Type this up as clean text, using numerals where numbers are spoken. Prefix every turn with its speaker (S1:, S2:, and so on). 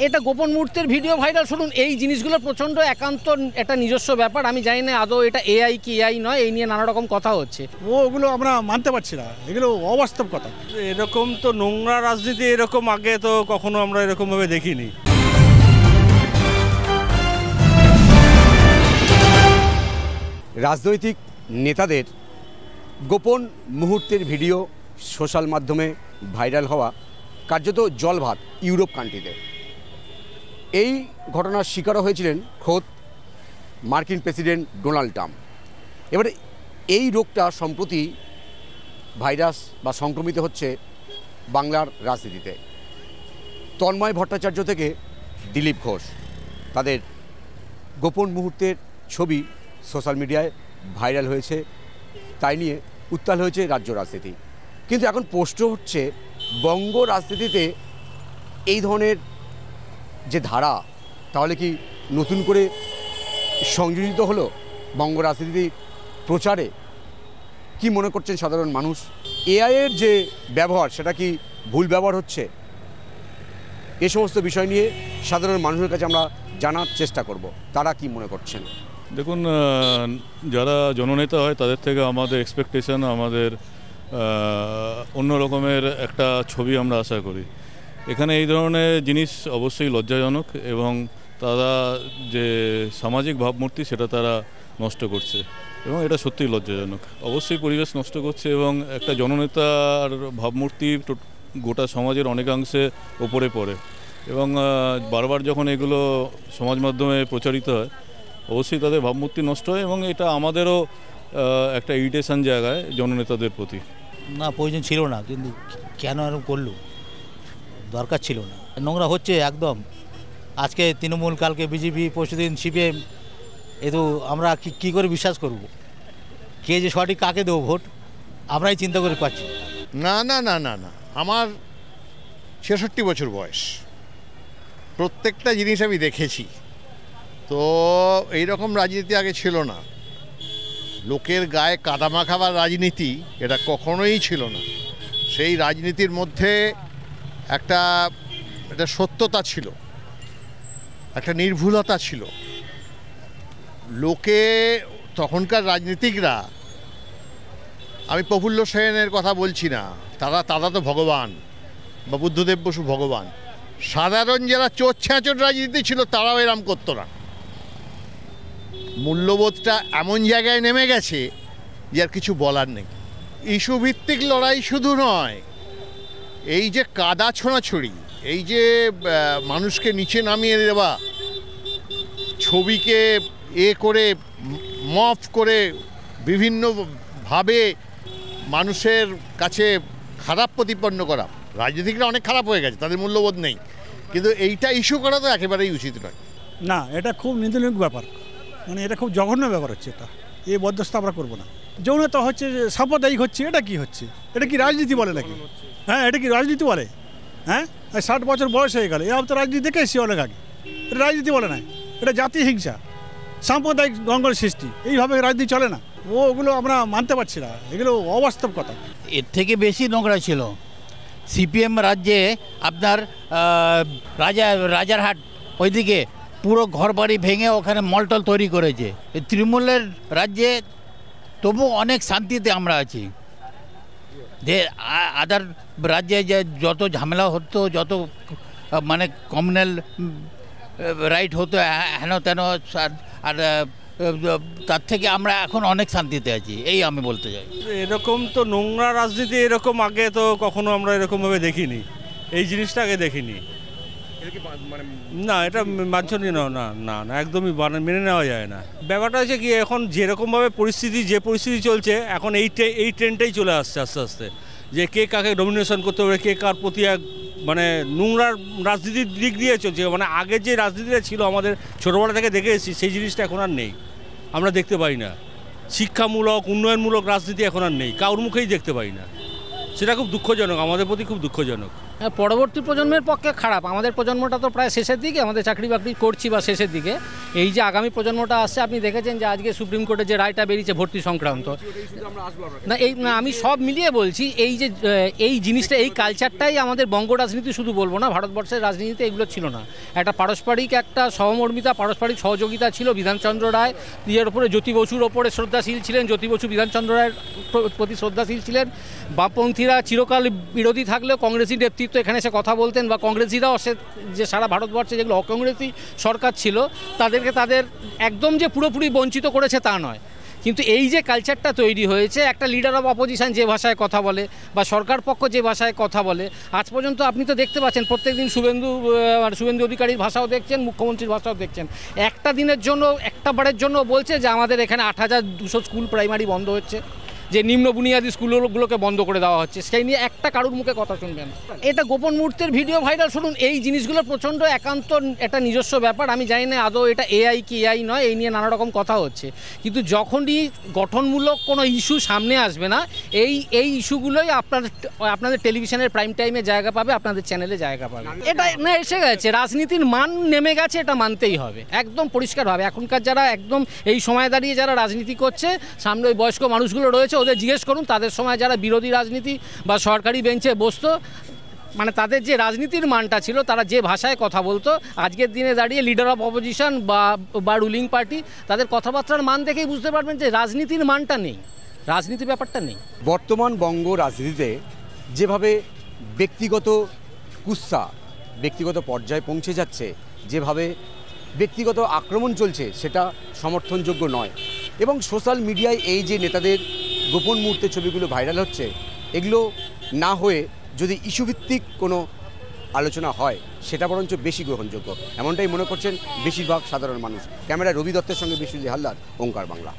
S1: এটা গোপন মুহূর্তের ভিডিও ভাইরাল। শুনুন, এই জিনিসগুলো প্রচণ্ড একান্ত একটা নিজস্ব ব্যাপার। আমি জানি না আদৌ এটা এআই কি এআই নয়, এই নিয়ে নানা রকম কথা হচ্ছে।
S2: ওগুলো আমরা মানতে পারছি না, এগুলো অবাস্তব কথা।
S3: এরকম তো নোংরা রাজনীতি এরকম আগে তো কখনো আমরা এরকমভাবে দেখিনি।
S4: রাজনৈতিক নেতাদের গোপন মুহূর্তের ভিডিও সোশ্যাল মাধ্যমে ভাইরাল হওয়া কার্যত জলভাত ইউরোপ কান্ট্রিতে। এই ঘটনার শিকারও হয়েছিলেন খোদ মার্কিন প্রেসিডেন্ট ডোনাল্ড ট্রাম্প। এবারে এই রোগটা সম্প্রতি ভাইরাস বা সংক্রমিত হচ্ছে বাংলার রাজনীতিতে। তন্ময় ভট্টাচার্য থেকে দিলীপ ঘোষ, তাদের গোপন মুহূর্তের ছবি সোশ্যাল মিডিয়ায় ভাইরাল হয়েছে, তাই নিয়ে উত্তাল হয়েছে রাজ্য রাজনীতি। কিন্তু এখন প্রশ্ন হচ্ছে, বঙ্গ রাজনীতিতে এই ধরনের যে ধারা, তাহলে কি নতুন করে সংযোজিত হলো বঙ্গ রাজনীতি প্রচারে? কি মনে করছেন সাধারণ মানুষ? এআইয়ের যে ব্যবহার, সেটা কি ভুল ব্যবহার হচ্ছে? এ সমস্ত বিষয় নিয়ে সাধারণ মানুষের কাছে আমরা জানার চেষ্টা করব, তারা কি মনে করছেন।
S5: দেখুন, যারা জননেতা হয় তাদের থেকে আমাদের এক্সপেকটেশন, আমাদের অন্য রকমের একটা ছবি আমরা আশা করি। এখানে এই ধরনের জিনিস অবশ্যই লজ্জাজনক, এবং তারা যে সামাজিক ভাবমূর্তি সেটা তারা নষ্ট করছে, এবং এটা সত্যিই লজ্জাজনক। অবশ্যই পরিবেশ নষ্ট করছে, এবং একটা জননেতার ভাবমূর্তি গোটা সমাজের অনেকাংশে ওপরে পড়ে, এবং বারবার যখন এগুলো সমাজ মাধ্যমে প্রচারিত হয় অবশ্যই তাদের ভাবমূর্তি নষ্ট হয়, এবং এটা আমাদেরও একটা ইরিটেশন জায়গায় জননেতাদের প্রতি।
S6: না, প্রয়োজন ছিল না, কিন্তু কেন এরকম করলো, দরকার ছিল না। নোংরা হচ্ছে একদম। আজকে তৃণমূল, কালকে বিজেপি, পরশুদিন সিপিএম। এ তো আমরা কী করে বিশ্বাস করব? কে যে সঠিক, কাকে দেবো ভোট, আমরাই চিন্তা করে পাচ্ছি।
S7: না না না না না আমার 66 বছর বয়স, প্রত্যেকটা জিনিস আমি দেখেছি। তো এইরকম রাজনীতি আগে ছিল না। লোকের গায়ে কাদা মাখাবার রাজনীতি এটা কখনোই ছিল না। সেই রাজনীতির মধ্যে একটা সত্যতা ছিল, একটা নির্ভুলতা ছিল। লোকে তখনকার রাজনীতিকরা, আমি প্রফুল্ল সেনের কথা বলছি না, তারা তো ভগবান, বা বুদ্ধদেব বসু ভগবান। সাধারণ যারা চোর ছ্যাঁচোর রাজনীতি ছিল তারাও এরম করতো না। মূল্যবোধটা এমন জায়গায় নেমে গেছে যে আর কিছু বলার নেই। ইস্যু ভিত্তিক লড়াই শুধু নয়, এই যে কাদা ছোঁড়াছড়ি, এই যে মানুষকে নিচে নামিয়ে দেওয়া, ছবিকে করে মফ করে বিভিন্নভাবে মানুষের কাছে খারাপ প্রতিপন্ন করা, রাজনীতিকরা অনেক খারাপ হয়ে গেছে, তাদের মূল্যবোধ নেই, কিন্তু এইটা ইস্যু করা তো একেবারেই উচিত নয়।
S2: না, এটা খুব নিন্দনীয় ব্যাপার, মানে এটা খুব জঘন্য ব্যাপার হচ্ছে। এটা এই বরদাস্ত আমরা করবো না। যৌনতা হচ্ছে, সাম্প্রদায়িক হচ্ছে, এটা কি হচ্ছে? এটা কি রাজনীতি বলে নাকি? হ্যাঁ, এটা কি রাজনীতি বলে? হ্যাঁ, 60 বছর বয়স হয়ে গেল, এবার তো রাজনীতি দেখে এসেছি অনেক আগে। এটা রাজনীতি বলে না, এটা জাতি হিংসা, সাম্প্রদায়িক দঙ্গল সৃষ্টি, এইভাবে রাজনীতি চলে না। ওগুলো আমরা মানতে পারছি না, এগুলো অবাস্তব কথা।
S6: এর থেকে বেশি নোংরা ছিল সিপিএম রাজ্যে। আপনার রাজারহাট ওইদিকে পুরো ঘরবাড়ি ভেঙে ওখানে মলটল তৈরি করেছে। তৃণমূলের রাজ্যে তবু অনেক শান্তিতে আমরা আছি। যে আদার রাজ্যে যে যত ঝামেলা হতো, যত মানে কমিউনাল রাইট হতো হেন তেন, আর তার থেকে আমরা এখন অনেক শান্তিতে আছি, এই আমি বলতে চাই।
S3: এরকম তো নোংরা রাজনীতি এরকম আগে তো কখনো আমরা এরকমভাবে দেখিনি, এই জিনিসটা আগে দেখিনি। না, এটা বাঞ্ছনীয় না, না না, একদমই মেনে নেওয়া যায় না। ব্যাপারটা হচ্ছে কি, এখন যেরকমভাবে যে পরিস্থিতি চলছে, এখন এই ট্রেন্ডটাই চলে আসছে আস্তে আস্তে, যে কে কাকে ডমিনেশন করতে পারে, কে কার প্রতি এক মানে নোংরা রাজনীতির দিক দিয়ে চলছে। মানে আগের যে রাজনীতিটা ছিল আমাদের ছোটোবেলা থেকে দেখে এসেছি, সেই জিনিসটা এখন আর নেই, আমরা দেখতে পাই না। শিক্ষামূলক, উন্নয়নমূলক রাজনীতি এখন আর নেই, কারোর মুখেই দেখতে পাই না। সেটা খুব দুঃখজনক, আমাদের প্রতি খুব দুঃখজনক।
S1: পরবর্তী প্রজন্মের পক্ষে খারাপ। আমাদের প্রজন্মটা তো প্রায় শেষের দিকে, আমাদের চাকরি বাকরি করছি বা শেষের দিকে। এই যে আগামী প্রজন্মটা আসছে, আপনি দেখেছেন যে আজকে সুপ্রিম কোর্টে যে রায়টা বেরিয়েছে ভর্তি সংক্রান্ত, না আমি সব মিলিয়ে বলছি, এই জিনিসটা, এই কালচারটাই আমাদের বঙ্গ রাজনীতি শুধু বলবো না, ভারতবর্ষের রাজনীতিতে এগুলো ছিল না। একটা পারস্পরিক একটা সহমর্মিতা, পারস্পরিক সহযোগিতা ছিল। বিধানচন্দ্র রায় ইয়ের ওপরে, জ্যোতি বসুর ওপরে শ্রদ্ধাশীল ছিলেন, জ্যোতি বসু বিধানচন্দ্র রায়ের প্রতি শ্রদ্ধাশীল ছিলেন। বামপন্থীরা চিরকাল বিরোধী থাকলেও কংগ্রেসি নেতৃত্ব এখানে এসে কথা বলতেন, বা কংগ্রেসিরাও যে সারা ভারতবর্ষে যেগুলো অকংগ্রেসি সরকার ছিল তাদেরকে একদম যে পুরোপুরি বঞ্চিত করেছে তা নয়। কিন্তু এই যে কালচারটা তৈরি হয়েছে, একটা লিডার অফ অপোজিশন যে ভাষায় কথা বলে বা সরকার পক্ষ যে ভাষায় কথা বলে, আজ পর্যন্ত আপনি তো দেখতে পাচ্ছেন প্রত্যেকদিন শুভেন্দু অধিকারীর ভাষাও দেখছেন, মুখ্যমন্ত্রীর ভাষাও দেখছেন। একটা দিনের জন্য, একটা বারের জন্য বলছে যে আমাদের এখানে ৮,২০০ স্কুল প্রাইমারি বন্ধ হচ্ছে, যে নিম্ন বুনিয়াদী স্কুলগুলোকে বন্ধ করে দেওয়া হচ্ছে, সেই নিয়ে একটা কারুর মুখে কথা শুনবেন। এটা গোপন মুহূর্তের ভিডিও ভাইরাল, শুনুন এই জিনিসগুলো প্রচণ্ড একান্ত একটা নিজস্ব ব্যাপার। আমি জানি না আদৌ এটা এআই কি এআই নয়, এই নিয়ে নানা রকম কথা হচ্ছে। কিন্তু যখনই গঠনমূলক কোনো ইস্যু সামনে আসবে না, এই ইস্যুগুলোই আপনাদের টেলিভিশনের প্রাইম টাইমে জায়গা পাবে, আপনাদের চ্যানেলে জায়গা পাবে। এটা না এসে গেছে, রাজনীতির মান নেমে গেছে, এটা মানতেই হবে একদম পরিষ্কারভাবে। এখনকার যারা একদম এই সময় দাঁড়িয়ে যারা রাজনীতি করছে, সামনে ওই বয়স্ক মানুষগুলো রয়েছে, ওদের জিজ্ঞেস করুন তাদের সময় যারা বিরোধী রাজনীতি বা সরকারি বেঞ্চে বসতো, মানে তাদের যে রাজনীতির মানটা ছিল, তারা যে ভাষায় কথা বলতো, আজকের দিনে দাঁড়িয়ে লিডার অফ অপোজিশন বা রুলিং পার্টি, তাদের কথাবার্তার মান দেখেই বুঝতে পারবেন যে রাজনীতির মানটা নেই, রাজনীতি ব্যাপারটা নেই।
S4: বর্তমান বঙ্গ রাজনীতিতে যেভাবে ব্যক্তিগত কুৎসা ব্যক্তিগত পর্যায়ে পৌঁছে যাচ্ছে, যেভাবে ব্যক্তিগত আক্রমণ চলছে, সেটা সমর্থনযোগ্য নয়। এবং সোশ্যাল মিডিয়ায় এই যে নেতাদের গোপন মুহূর্তের ছবিগুলো ভাইরাল হচ্ছে, এগুলো না হয়ে যদি ইস্যুভিত্তিক কোনো আলোচনা হয়, সেটা বরঞ্চ বেশি গ্রহণযোগ্য, এমনটাই মনে করছেন বেশিরভাগ সাধারণ মানুষ। ক্যামেরায় রবি দত্তের সঙ্গে বিশ্বজিৎ হালদার, ওঙ্কার বাংলা।